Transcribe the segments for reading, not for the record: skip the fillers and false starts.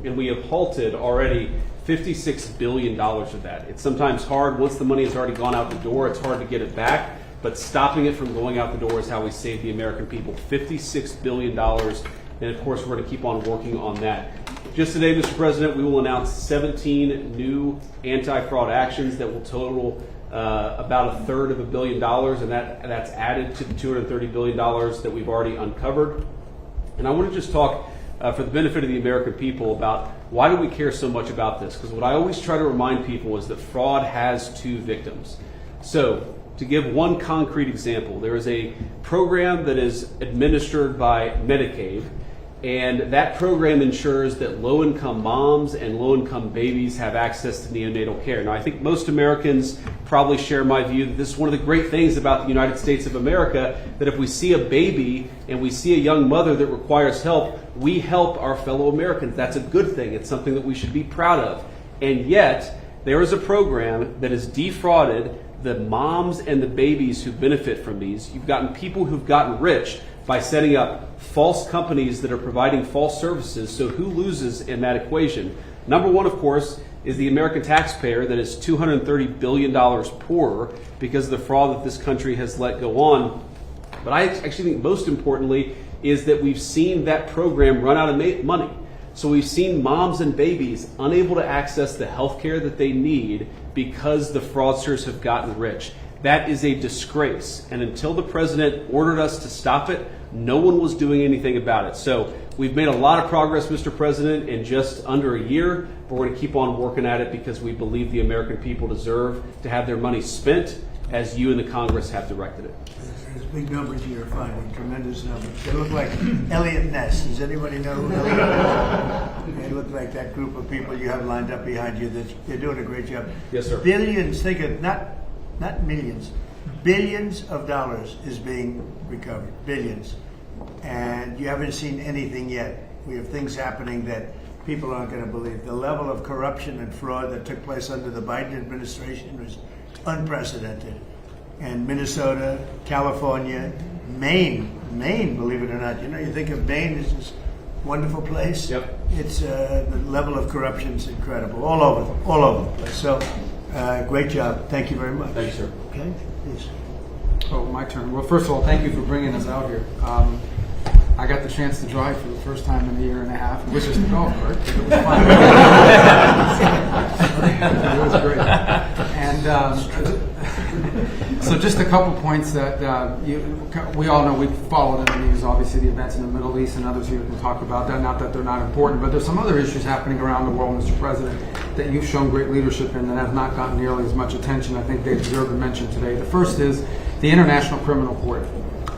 and we have halted already $56 billion of that. It's sometimes hard, once the money has already gone out the door, it's hard to get it back, but stopping it from going out the door is how we save the American people. $56 billion, and of course we're going to keep on working on that. Just today, Mr. President, we will announce 17 new anti-fraud actions that will total about a third of $1 billion, and that's added to the $230 billion that we've already uncovered. And I want to just talk for the benefit of the American people about why do we care so much about this? Because what I always try to remind people is that fraud has two victims. So to give one concrete example, there is a program that is administered by Medicaid, and that program ensures that low-income moms and low-income babies have access to neonatal care. Now, I think most Americans probably share my view that this is one of the great things about the United States of America, that if we see a baby and we see a young mother that requires help, we help our fellow Americans. That's a good thing. It's something that we should be proud of. And yet, there is a program that has defrauded the moms and the babies who benefit from these. You've gotten people who've gotten rich by setting up false companies that are providing false services. So who loses in that equation? Number one, of course, is the American taxpayer that is $230 billion poorer because of the fraud that this country has let go on. But I actually think most importantly is that we've seen that program run out of money. So we've seen moms and babies unable to access the health care that they need because the fraudsters have gotten rich. That is a disgrace. And until the president ordered us to stop it, no one was doing anything about it. So we've made a lot of progress, Mr. President, in just under a year, but we're going to keep on working at it because we believe the American people deserve to have their money spent as you and the Congress have directed it. There's big numbers you're finding, tremendous numbers. They look like Elliot Ness. Does anybody know who Elliot Ness? They look like that group of people you have lined up behind you. They're doing a great job. Yes, sir. Billions, think of, not millions, billions of dollars is being recovered, billions. And you haven't seen anything yet. We have things happening that people aren't going to believe. The level of corruption and fraud that took place under the Biden administration was unprecedented. And Minnesota, California, Maine, believe it or not. You know, you think of Maine as this wonderful place. Yep. It's the level of corruption is incredible, all over the place. So, great job. Thank you very much. Thank you, sir. Okay, please. Oh, my turn. Well, first of all, thank you for bringing us out here. I got the chance to drive for the first time in a year and a half, which is the golf cart. It was fun. It was great. And so just a couple points that we all know. We've followed in the news, obviously, the events in the Middle East, and others here can talk about that. Not that they're not important, but there's some other issues happening around the world, Mr. President, that you've shown great leadership in that have not gotten nearly as much attention. I think they deserve to mention today. The first is the International Criminal Court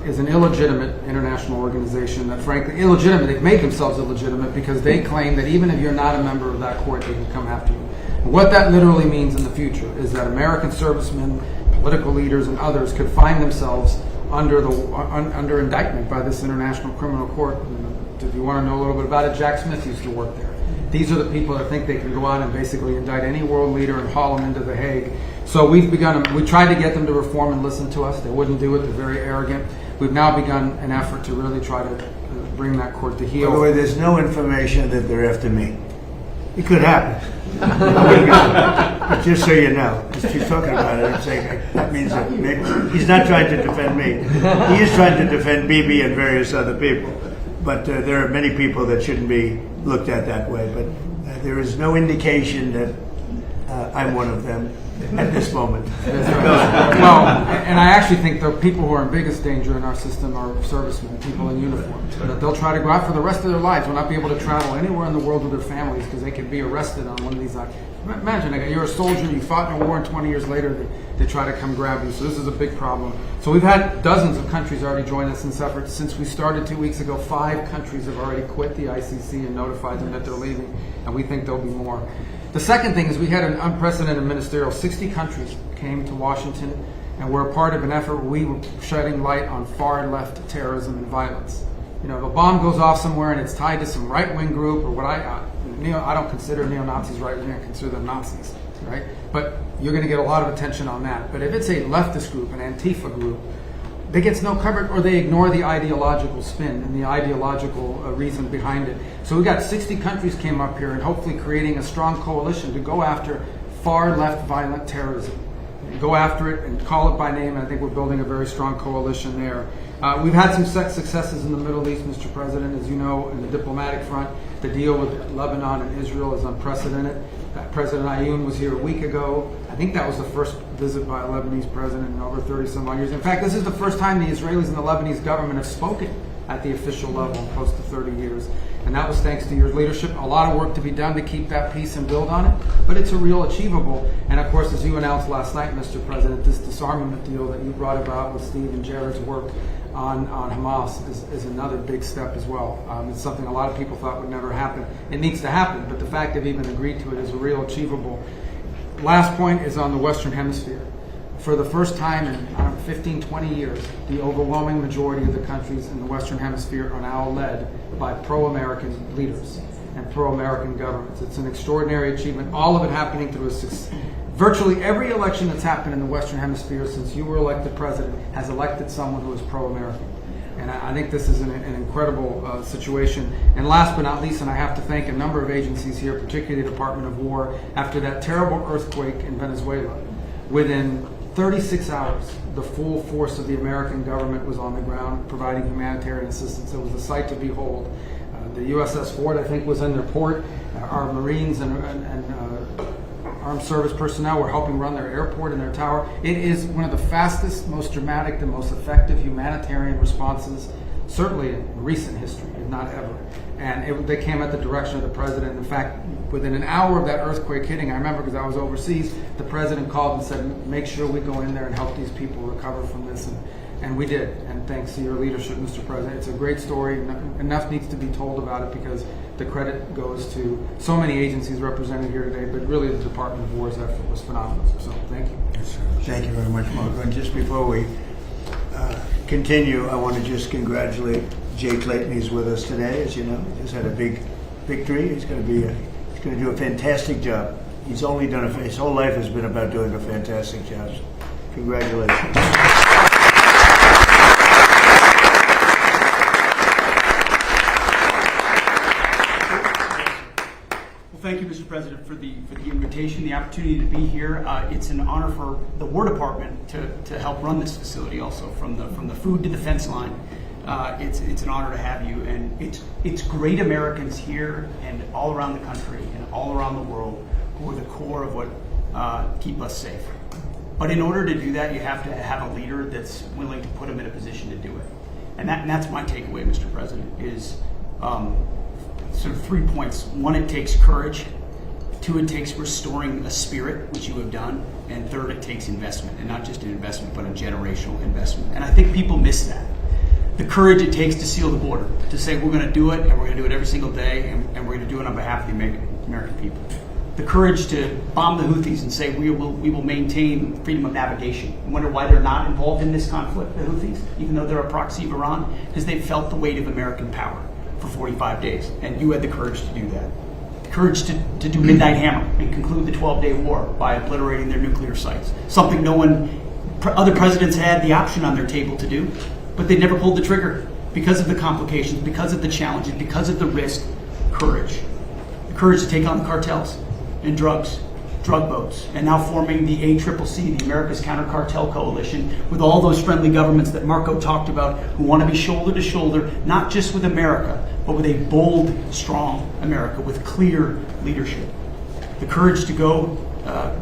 is an illegitimate international organization that, frankly, illegitimate. They make themselves illegitimate because they claim that even if you're not a member of that court, they can come after you. And what that literally means in the future is that American servicemen, political leaders, and others could find themselves under indictment by this International Criminal Court. And if you want to know a little bit about it, Jack Smith used to work there. These are the people that think they can go out and basically indict any world leader and haul them into The Hague. So we tried to get them to reform and listen to us. They wouldn't do it. They're very arrogant. We've now begun an effort to really try to bring that court to heel. By the way, there's no information that they're after me. It could happen. But just so you know, as she's talking about it, I'm saying that means that maybe he's not trying to defend me. He is trying to defend Bibi and various other people. But there are many people that shouldn't be looked at that way. But there is no indication that I'm one of them at this moment. Well, and I actually think the people who are in biggest danger in our system are servicemen, people in uniform. That they'll try to go out for the rest of their lives, will not be able to travel anywhere in the world with their families because they could be arrested on one of these. Imagine, you're a soldier, you fought in a war, and 20 years later they try to come grab you. So this is a big problem. So we've had dozens of countries already join us in this effort. Since we started 2 weeks ago, 5 countries have already quit the ICC and notified them that they're leaving, and we think there'll be more. The second thing is we had an unprecedented ministerial. 60 countries came to Washington, and we're a part of an effort where we were shedding light on far-left terrorism and violence. You know, if a bomb goes off somewhere and it's tied to some right-wing group, or what I don't consider neo-Nazis right-wing, I consider them Nazis, right? But you're going to get a lot of attention on that. But if it's a leftist group, an Antifa group, that gets no coverage, or they ignore the ideological spin and the ideological reason behind it. So we got 60 countries came up here, and hopefully creating a strong coalition to go after far left violent terrorism. Go after it and call it by name, and I think we're building a very strong coalition there. We've had some successes in the Middle East, Mr. President. As you know, in the diplomatic front, the deal with Lebanon and Israel is unprecedented. President Ayoun was here a week ago. I think that was the first visit by a Lebanese president in over 30 some odd years. In fact, this is the first time the Israelis and the Lebanese government have spoken at the official level in close to 30 years. And that was thanks to your leadership. A lot of work to be done to keep that peace and build on it, but it's a real achievable. And of course, as you announced last night, Mr. President, this disarmament deal that you brought about with Steve and Jared's work on Hamas is another big step as well. It's something a lot of people thought would never happen. It needs to happen, but the fact they've even agreed to it is a real achievable. Last point is on the Western Hemisphere. For the first time in 15, 20 years, the overwhelming majority of the countries in the Western Hemisphere are now led by pro-American leaders and pro-American governments. It's an extraordinary achievement, all of it happening through virtually every election that's happened in the Western Hemisphere since you were elected president has elected someone who is pro-American. And I think this is an incredible situation. And last but not least, and I have to thank a number of agencies here, particularly the Department of War, after that terrible earthquake in Venezuela, within 36 hours, the full force of the American government was on the ground providing humanitarian assistance. It was a sight to behold. The USS Ford, I think, was in their port. Our Marines and armed service personnel were helping run their airport and their tower. It is one of the fastest, most dramatic, and most effective humanitarian responses, certainly in recent history, if not ever. And they came at the direction of the president. In fact, within an hour of that earthquake hitting, I remember because I was overseas, the president called and said, make sure we go in there and help these people recover from this. And we did. And thanks to your leadership, Mr. President. It's a great story. Enough needs to be told about it because the credit goes to so many agencies represented here today, but really the Department of War's effort was phenomenal. So thank you. Thank you very much, Marco. And just before we continue, I want to just congratulate Jay Clayton. He's with us today, as you know. He just had a big victory. He's going to do a fantastic job. He's only done his whole life has been about doing a fantastic job. So congratulations. Thank you, Mr. President, for the invitation, the opportunity to be here. It's an honor for the War Department to help run this facility. Also, from the food to the fence line, it's an honor to have you. And it's great Americans here and all around the country and all around the world who are the core of what keep us safe. But in order to do that, you have to have a leader that's willing to put them in a position to do it. And that's my takeaway, Mr. President. Is sort of 3 points. One, it takes courage. 2, it takes restoring a spirit, which you have done. And 3rd, it takes investment, and not just an investment, but a generational investment. And I think people miss that. The courage it takes to seal the border, to say we're going to do it, and we're going to do it every single day, and we're going to do it on behalf of the American people. The courage to bomb the Houthis and say we will maintain freedom of navigation. I wonder why they're not involved in this conflict, the Houthis, even though they're a proxy of Iran, because they've felt the weight of American power for 45 days, and you had the courage to do that. The courage to do Midnight Hammer and conclude the 12-day war by obliterating their nuclear sites. Something other presidents had the option on their table to do, but they never pulled the trigger because of the complications, because of the challenges, because of the risk. Courage. The courage to take on the cartels and drug boats, and now forming the ACCC, the America's Counter Cartel Coalition, with all those friendly governments that Marco talked about who want to be shoulder to shoulder, not just with America, but with a bold, strong America with clear leadership. The courage to go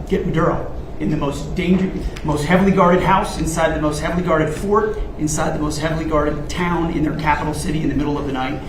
get Maduro in the most dangerous, most heavily guarded house, inside the most heavily guarded fort, inside the most heavily guarded town in their capital city in the middle of the night,